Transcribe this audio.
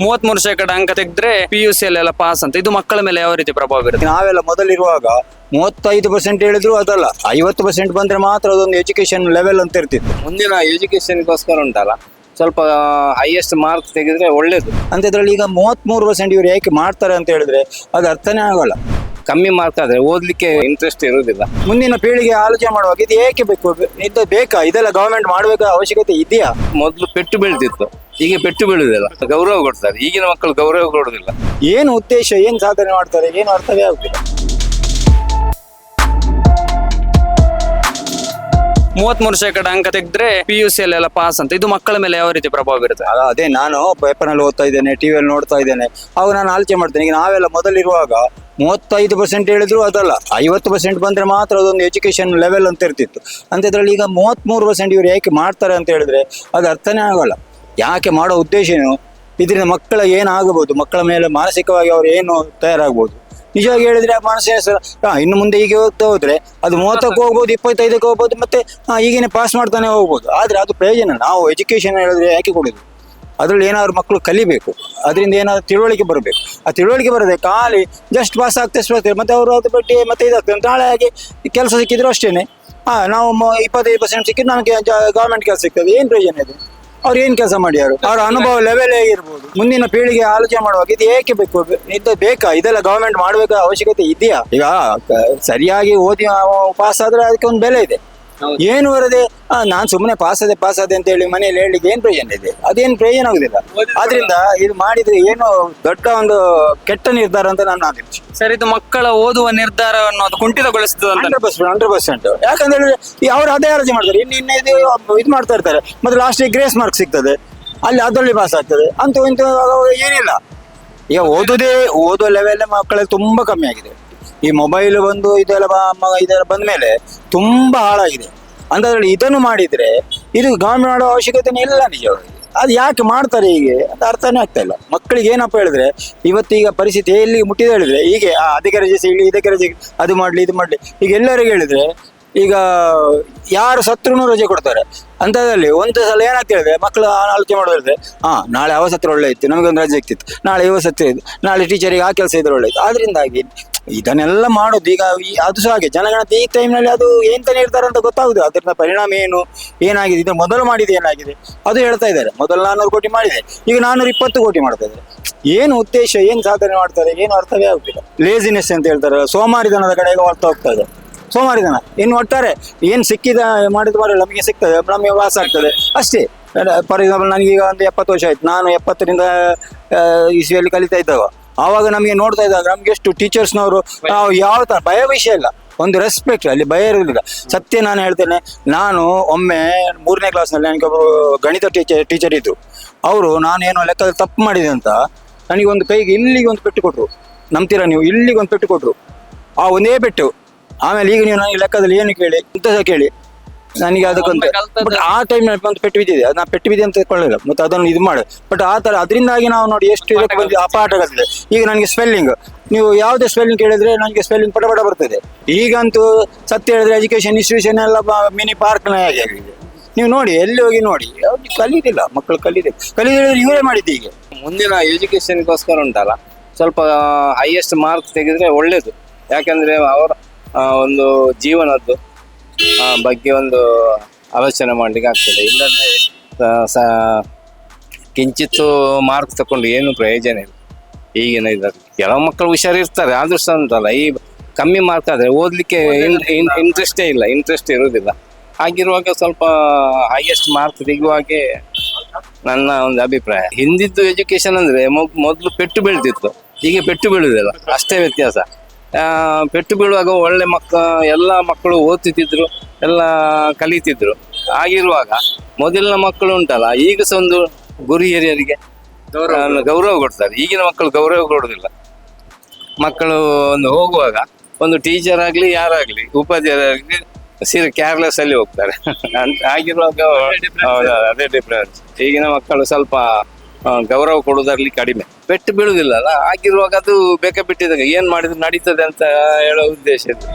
33% ಅಂಕ ತೆಗೆದ್ರೆ PUC ಅಲ್ಲೆಲ್ಲ ಪಾಸ್ ಅಂತ. ಇದು ಮಕ್ಕಳ ಮೇಲೆ ಯಾವ ರೀತಿ ಪ್ರಭಾವ ಬೀರುತ್ತೆ? ನಾವೆಲ್ಲ ಮೊದಲಿರುವಾಗ 35% ಹೇಳಿದ್ರು ಅದಲ್ಲ, 50% ಬಂದ್ರೆ ಮಾತ್ರ ಅದೊಂದು ಎಜುಕೇಶನ್ ಲೆವೆಲ್ ಅಂತ ಇರ್ತಿತ್ತು. ಮುಂದಿನ ಎಜುಕೇಶನ್ಗೋಸ್ಕರ ಉಂಟಲ್ಲ, ಸ್ವಲ್ಪ ಹೈಯೆಸ್ಟ್ ಮಾರ್ಕ್ಸ್ ತೆಗೆದ್ರೆ ಒಳ್ಳೇದು. ಅಂಥದ್ರಲ್ಲಿ ಈಗ 33% ಇವ್ರು ಏಕೆ ಮಾಡ್ತಾರೆ ಅಂತ ಹೇಳಿದ್ರೆ ಅದು ಅರ್ಥನೇ ಆಗಲ್ಲ. ಕಮ್ಮಿ ಮಾರ್ಕ್ ಆದ್ರೆ ಓದ್ಲಿಕ್ಕೆ ಇಂಟ್ರೆಸ್ಟ್ ಇರುವುದಿಲ್ಲ. ಮುಂದಿನ ಪೀಳಿಗೆ ಆಲೋಚನೆ ಮಾಡುವಾಗ ಇದು ಏಕೆ ಬೇಕು, ಇದು ಬೇಕಾ, ಇದೆಲ್ಲ ಗವರ್ಮೆಂಟ್ ಮಾಡಬೇಕಾದ ಅವಶ್ಯಕತೆ ಇದೆಯಾ? ಮೊದಲು ಪೆಟ್ಟು ಬೀಳ್ತಿತ್ತು, ಈಗ ಪೆಟ್ಟು ಬೀಳುದಿಲ್ಲ, ಗೌರವ ಕೊಡ್ತಾರೆ. ಈಗಿನ ಮಕ್ಕಳು ಗೌರವ ಕೊಡುದಿಲ್ಲ. ಏನು ಉದ್ದೇಶ, ಏನು ಸಾಧನೆ ಮಾಡ್ತಾರೆ, ಏನು ಅರ್ಥವೇ ಆಗುದಿಲ್ಲ. 33% ಅಂಕ ತೆಗೆದ್ರೆ PUC ಅಲ್ಲೆಲ್ಲ ಪಾಸ್ ಅಂತ. ಇದು ಮಕ್ಕಳ ಮೇಲೆ ಯಾವ ರೀತಿ ಪ್ರಭಾವ ಬೀರುತ್ತೆ? ಅದೇ ನಾನು ಪೇಪರ್ನಲ್ಲಿ ಓದ್ತಾ ಇದ್ದೇನೆ, ಟಿವಿಯಲ್ಲಿ ನೋಡ್ತಾ ಇದ್ದೇನೆ, ಅವಾಗ ನಾನು ಆಲೋಚನೆ ಮಾಡ್ತೇನೆ. ಈಗ ನಾವೆಲ್ಲ ಮೊದಲಿರುವಾಗ 35% ಹೇಳಿದ್ರು ಅದಲ್ಲ, 50% ಬಂದ್ರೆ ಮಾತ್ರ ಅದೊಂದು ಎಜುಕೇಶನ್ ಲೆವೆಲ್ ಅಂತ ಇರ್ತಿತ್ತು. ಅಂಥದ್ರಲ್ಲಿ ಈಗ 33% ಇವ್ರು ಏಕೆ ಮಾಡ್ತಾರೆ ಅಂತ ಹೇಳಿದ್ರೆ ಅದು ಅರ್ಥನೇ ಆಗಲ್ಲ. ಯಾಕೆ ಮಾಡೋ ಉದ್ದೇಶ ಏನು? ಇದರಿಂದ ಮಕ್ಕಳ ಏನಾಗಬಹುದು, ಮಕ್ಕಳ ಮೇಲೆ ಮಾನಸಿಕವಾಗಿ ಅವ್ರು ಏನು ತಯಾರಾಗ್ಬೋದು? ನಿಜವಾಗಿ ಹೇಳಿದ್ರೆ ಮಾನಸಿಕ ಇನ್ನು ಮುಂದೆ ಹೀಗೆ ಹೋಗ್ತಾ ಹೋದ್ರೆ ಅದು 30ಕ್ಕೆ ಹೋಗ್ಬೋದು, 25ಕ್ಕೆ ಹೋಗ್ಬೋದು, ಮತ್ತೆ ಈಗೇನೆ ಪಾಸ್ ಮಾಡ್ತಾನೆ ಹೋಗ್ಬೋದು. ಆದ್ರೆ ಅದು ಪ್ರಯೋಜನ. ನಾವು ಎಜುಕೇಶನ್ ಹೇಳಿದ್ರೆ ಯಾಕೆ ಕೊಡೋದು? ಅದ್ರಲ್ಲಿ ಏನಾದ್ರು ಮಕ್ಕಳು ಕಲಿಬೇಕು, ಅದರಿಂದ ಏನಾದ್ರು ತಿಳುವಳಿಕೆ ಬರಬೇಕು. ಆ ತಿಳುವಳಿಕೆ ಬರದೆ ಖಾಲಿ ಜಸ್ಟ್ ಪಾಸ್ ಆಗ್ತೇವೆ, ಮತ್ತೆ ಅವರು ಅದ್ರ ಬಗ್ಗೆ ಮತ್ತೆ ಇದಾಗ್ತದೆ. ನಾಳೆ ಹಾಗೆ ಕೆಲಸ ಸಿಕ್ಕಿದ್ರು ಅಷ್ಟೇನೆ, ನಾವು 25% ಸಿಕ್ಕಿದ್ರೆ ನಮಗೆ ಗವರ್ಮೆಂಟ್ ಕೆಲಸ ಸಿಗ್ತದೆ. ಏನು ಪ್ರಯೋಜನ ಇದೆ? ಅವ್ರು ಏನು ಕೆಲಸ ಮಾಡ್ಯಾರು? ಅವ್ರ ಅನುಭವ ಲೆವೆಲ್ ಹೇಗಿರ್ಬೋದು? ಮುಂದಿನ ಪೀಳಿಗೆ ಆಲೋಚನೆ ಮಾಡುವಾಗ ಇದು ಏಕೆ ಬೇಕು, ಇದು ಬೇಕಾ, ಇದೆಲ್ಲ ಗವರ್ಮೆಂಟ್ ಮಾಡಬೇಕಾದ ಅವಶ್ಯಕತೆ ಇದೆಯಾ? ಈಗ ಸರಿಯಾಗಿ ಓದಿ ಪಾಸ್ ಆದ್ರೆ ಅದಕ್ಕೆ ಒಂದು ಬೆಲೆ ಇದೆ. ಏನು ಬರದೆ ನಾನ್ ಸುಮ್ಮನೆ ಪಾಸ್ ಆದೆ ಅಂತ ಹೇಳಿ ಮನೆಯಲ್ಲಿ ಹೇಳಲಿಕ್ಕೆ ಏನ್ ಪ್ರಯೋಜನ ಇದೆ? ಅದೇನು ಪ್ರಯೋಜನ ಆಗುದಿಲ್ಲ. ಆದ್ರಿಂದ ಇದು ಮಾಡಿದ್ರೆ ಏನು ದೊಡ್ಡ ಒಂದು ಕೆಟ್ಟ ನಿರ್ಧಾರ ಅಂತ ನನ್ನ ಅಭಿಪ್ರಾಯ. ಸರ್, ಇದು ಮಕ್ಕಳ ಓದುವ ನಿರ್ಧಾರವನ್ನು ಅದು ಕುಂಠಿತಗೊಳಿಸ್ತದೆ ಅಂತ. 100%. ಯಾಕಂತ ಹೇಳಿದ್ರೆ ಅವ್ರು ಅದೇ ಆಲೋಚನೆ ಮಾಡ್ತಾರೆ. ಇನ್ನು ಇದು ಮಾಡ್ತಾ ಇರ್ತಾರೆ, ಮತ್ತೆ ಲಾಸ್ಟಿಗೆ ಗ್ರೇಸ್ ಮಾರ್ಕ್ ಸಿಗ್ತದೆ, ಅಲ್ಲಿ ಅದರಲ್ಲಿ ಪಾಸ್ ಆಗ್ತದೆ ಅಂತ ಇಂತ ಏನಿಲ್ಲ. ಈಗ ಓದೋ ಲೆವೆಲ್ ಮಕ್ಕಳಲ್ಲಿ ತುಂಬಾ ಕಮ್ಮಿ ಆಗಿದೆ. ಈ ಮೊಬೈಲ್ ಬಂದು ಇದೆಲ್ಲ ಬಂದ ಮೇಲೆ ತುಂಬಾ ಹಾಳಾಗಿದೆ. ಅಂಥದ್ರಲ್ಲಿ ಇದನ್ನು ಮಾಡಿದ್ರೆ ಇದು ಗವರ್ಮೆಂಟ್ ಮಾಡೋ ಅವಶ್ಯಕತೆನೇ ಇಲ್ಲ ನಿಜವಾಗಿ. ಅದು ಯಾಕೆ ಮಾಡ್ತಾರೆ ಹೀಗೆ ಅಂತ ಅರ್ಥನೇ ಆಗ್ತಾ ಇಲ್ಲ. ಮಕ್ಕಳಿಗೆ ಏನಪ್ಪ ಹೇಳಿದ್ರೆ ಇವತ್ತೀಗ ಪರಿಸ್ಥಿತಿ ಎಲ್ಲಿ ಮುಟ್ಟಿದೆ ಹೇಳಿದ್ರೆ ಹೀಗೆ ಅದಕ್ಕೆ ರಜೆ ಸಿಗಲಿ, ಇದಕ್ಕೆ ರಜೆ ಅದು ಮಾಡ್ಲಿ, ಇದು ಮಾಡ್ಲಿ. ಈಗ ಎಲ್ಲರಿಗೂ ಹೇಳಿದ್ರೆ ಈಗ ಯಾರು ಸತ್ರು ರಜೆ ಕೊಡ್ತಾರೆ. ಅಂಥದ್ರಲ್ಲಿ ಒಂದು ಸಲ ಏನಾಗ್ತ ಹೇಳಿದ್ರೆ ಮಕ್ಕಳು ಆಲೋಚನೆ ಮಾಡೋದ್ರೆ ನಾಳೆ ಅವ ಸತ್ರ ಒಳ್ಳೆ ಇತ್ತು, ನಮಗೊಂದು ರಜೆ ಇರ್ತಿತ್ತು, ನಾಳೆ ಇವ ಸತ್ರ ಇತ್ತು, ನಾಳೆ ಟೀಚರಿಗೆ ಆ ಕೆಲಸ ಇದ್ರೆ ಒಳ್ಳೆ ಇತ್ತು. ಆದ್ರಿಂದಾಗಿ ಇದನ್ನೆಲ್ಲ ಮಾಡೋದು ಈಗ ಅದು ಸಹ ಹಾಗೆ ಜನಗಣತಿ ಈ ಟೈಮ್ನಲ್ಲಿ ಅದು ಏನ್ ಇರ್ತಾರೆ ಅಂತ ಗೊತ್ತಾಗುದು. ಅದರಿಂದ ಪರಿಣಾಮ ಏನಾಗಿದೆ, ಇದು ಮೊದಲು ಮಾಡಿದೆ ಏನಾಗಿದೆ ಅದು ಹೇಳ್ತಾ ಇದ್ದಾರೆ. ಮೊದಲು 400 ಕೋಟಿ ಮಾಡಿದೆ, ಈಗ 420 ಕೋಟಿ ಮಾಡ್ತಾ ಇದ್ದಾರೆ. ಏನು ಉದ್ದೇಶ, ಏನು ಸಾಧನೆ ಮಾಡ್ತಾರೆ, ಏನು ಅರ್ಥವೇ ಆಗುದಿಲ್ಲ. ಲೇಸಿನೆಸ್ ಅಂತ ಹೇಳ್ತಾರೆ, ಸೋಮಾರಿತನದ ಕಡೆಗೆ ಹೊರ್ತಾ ಹೋಗ್ತಾ ಇದೆ. ಸೋಮಾರಿತನ ಇನ್ನು ಒಟ್ಟಾರೆ ಏನು ಸಿಕ್ಕಿದ ಮಾಡಿದ ಮಾಡಿ ನಮಗೆ ಸಿಗ್ತದೆ, ನಮಗೆ ವಾಸ ಆಗ್ತದೆ ಅಷ್ಟೇ. ಫಾರ್ ಎಕ್ಸಾಂಪಲ್ ನನಗೀಗ ಒಂದು 70 ವರ್ಷ ಆಯ್ತು. ನಾನು 70ರಿಂದ ಇಸ್ವಿಯಲ್ಲಿ ಕಲಿತಾ ಇದ್ದವ. ಆವಾಗ ನಮಗೆ ನೋಡ್ತಾ ಇದ್ದಾಗ ನಮ್ಗೆ ಎಷ್ಟು ಟೀಚರ್ಸ್ನವರು ಯಾವ ತರ ಭಯ ವಿಷಯ ಇಲ್ಲ, ಒಂದು ರೆಸ್ಪೆಕ್ಟ್, ಅಲ್ಲಿ ಭಯ ಇರುವುದಿಲ್ಲ. ಸತ್ಯ ನಾನು ಹೇಳ್ತೇನೆ. ನಾನು ಒಮ್ಮೆ 3ನೇ ಕ್ಲಾಸ್ನಲ್ಲಿ ನನಗೆ ಒಬ್ಬರು ಗಣಿತ ಟೀಚರ್ ಇದ್ರು. ಅವರು ನಾನೇನೋ ಲೆಕ್ಕದಲ್ಲಿ ತಪ್ಪು ಮಾಡಿದೆ ಅಂತ ನನಗೆ ಒಂದು ಕೈಗೆ ಇಲ್ಲಿಗೆ ಒಂದು ಪೆಟ್ಟು ಕೊಟ್ಟರು. ನಂಬ್ತೀರಾ ನೀವು? ಇಲ್ಲಿಗೆ ಒಂದು ಪೆಟ್ಟು ಕೊಟ್ಟರು, ಆ ಒಂದೇ ಪೆಟ್ಟು. ಆಮೇಲೆ ಈಗ ನೀವು ನನಗೆ ಲೆಕ್ಕದಲ್ಲಿ ಏನು ಕೇಳಿ ಇಂಥ ಕೇಳಿ ನನಗೆ ಅದಕ್ಕೊಂದು ಬಟ್ ಆ ಟೈಮ್ ಒಂದು ಪೆಟ್ಟು ಬಿದ್ದಿದೆ. ಅದು ನಾ ಪೆಟ್ಟು ಬಿದ್ದೆ ಅಂತ ತಿಳ್ಕೊಳ್ಳಿಲ್ಲ, ಮತ್ತೆ ಅದನ್ನು ಇದು ಮಾಡಿ. ಬಟ್ ಆ ಥರ ಅದರಿಂದಾಗಿ ನಾವು ನೋಡಿ ಎಷ್ಟು ಇದಕ್ಕೆ ಬಂದು ಅಪಾಠಗಳಿದೆ. ಈಗ ನನಗೆ ಸ್ಪೆಲ್ಲಿಂಗ್, ನೀವು ಯಾವುದೇ ಸ್ಪೆಲ್ಲಿಂಗ್ ಕೇಳಿದ್ರೆ ನನಗೆ ಸ್ಪೆಲ್ಲಿಂಗ್ ಪಟ ಬರ್ತದೆ. ಈಗಂತೂ ಸತ್ಯ ಹೇಳಿದ್ರೆ ಎಜುಕೇಶನ್ ಇನ್ಸ್ಟಿಟ್ಯೂಷನ್ ಎಲ್ಲ ಮಿನಿ ಪಾರ್ಕ್ನ ಆಗಿದೆ. ನೀವು ನೋಡಿ, ಎಲ್ಲಿ ಹೋಗಿ ನೋಡಿ, ಯಾವ್ದು ಕಲಿಯೋದಿಲ್ಲ ಮಕ್ಕಳು. ಕಲಿಯೋದಿಲ್ಲ ಇವರೇ ಮಾಡಿದ್ದು. ಈಗ ಮುಂದಿನ ಎಜುಕೇಶನ್ಗೋಸ್ಕರ ಉಂಟಲ್ಲ, ಸ್ವಲ್ಪ ಹೈಯೆಸ್ಟ್ ಮಾರ್ಕ್ಸ್ ತೆಗೆದ್ರೆ ಒಳ್ಳೇದು. ಯಾಕಂದ್ರೆ ಅವರ ಒಂದು ಜೀವನದ್ದು ಬಗ್ಗೆ ಒಂದು ಆಲೋಚನೆ ಮಾಡ್ಲಿಕ್ಕೆ ಆಗ್ತದೆ. ಇಲ್ಲಂದ್ರೆ ಕಿಂಚಿತ್ತು ಮಾರ್ಕ್ಸ್ ತಕೊಂಡು ಏನು ಪ್ರಯೋಜನ ಇಲ್ಲ ಈಗಿನ ಇದ್ರಲ್ಲಿ. ಕೆಲವು ಮಕ್ಕಳು ಹುಷಾರಿರ್ತಾರೆ, ಆದ್ರೂ ಸಹ ಉಂಟಲ್ಲ, ಈ ಕಮ್ಮಿ ಮಾರ್ಕ್ ಆದ್ರೆ ಓದ್ಲಿಕ್ಕೆ ಇಂಟ್ರೆಸ್ಟ್ ಇರುವುದಿಲ್ಲ. ಹಾಗಿರುವಾಗ ಸ್ವಲ್ಪ ಹೈಯೆಸ್ಟ್ ಮಾರ್ಕ್ ತೆಗೆಯುವಾಗೆ ನನ್ನ ಒಂದು ಅಭಿಪ್ರಾಯ. ಹಿಂದಿದ್ದು ಎಜುಕೇಶನ್ ಅಂದ್ರೆ ಮೊದಲು ಪೆಟ್ಟು ಬೀಳ್ತಿತ್ತು, ಈಗ ಪೆಟ್ಟು ಬೀಳುದಿಲ್ಲ, ಅಷ್ಟೇ ವ್ಯತ್ಯಾಸ. ಪೆಟ್ಟು ಬೀಳುವಾಗ ಒಳ್ಳೆ ಎಲ್ಲ ಮಕ್ಕಳು ಓದ್ತಿದ್ರು, ಎಲ್ಲ ಕಲಿತಿದ್ರು. ಆಗಿರುವಾಗ ಮೊದಲಿನ ಮಕ್ಕಳು ಉಂಟಲ್ಲ, ಈಗ ಸಹ ಒಂದು ಗುರು ಹಿರಿಯರಿಗೆ ಗೌರವ ಕೊಡ್ತಾರೆ. ಈಗಿನ ಮಕ್ಕಳು ಗೌರವ ಕೊಡುದಿಲ್ಲ. ಮಕ್ಕಳು ಒಂದು ಹೋಗುವಾಗ ಒಂದು ಟೀಚರ್ ಆಗ್ಲಿ, ಯಾರಾಗ್ಲಿ, ಉಪಾಧ್ಯಾಯರಾಗ್ಲಿ ಸೀರೆ ಕೇರ್ಲೆಸ್ ಅಲ್ಲಿ ಹೋಗ್ತಾರೆ. ಆಗಿರುವಾಗ ಅದೇ ಡಿಫ್ರೆನ್ಸ್. ಈಗಿನ ಮಕ್ಕಳು ಸ್ವಲ್ಪ ಗೌರವ ಕೊಡುವುದರಲ್ಲಿ ಕಡಿಮೆ, ಪೆಟ್ಟು ಬೀಳುವುದಿಲ್ಲ ಅಲ್ಲ. ಆಗಿರುವಾಗ ಅದು ಬೇಕಾ ಬಿಟ್ಟಿದಾಗ ಏನ್ ಮಾಡಿದ್ರು ನಡೀತದೆ ಅಂತ ಹೇಳೋ ಉದ್ದೇಶ ಇದೆ.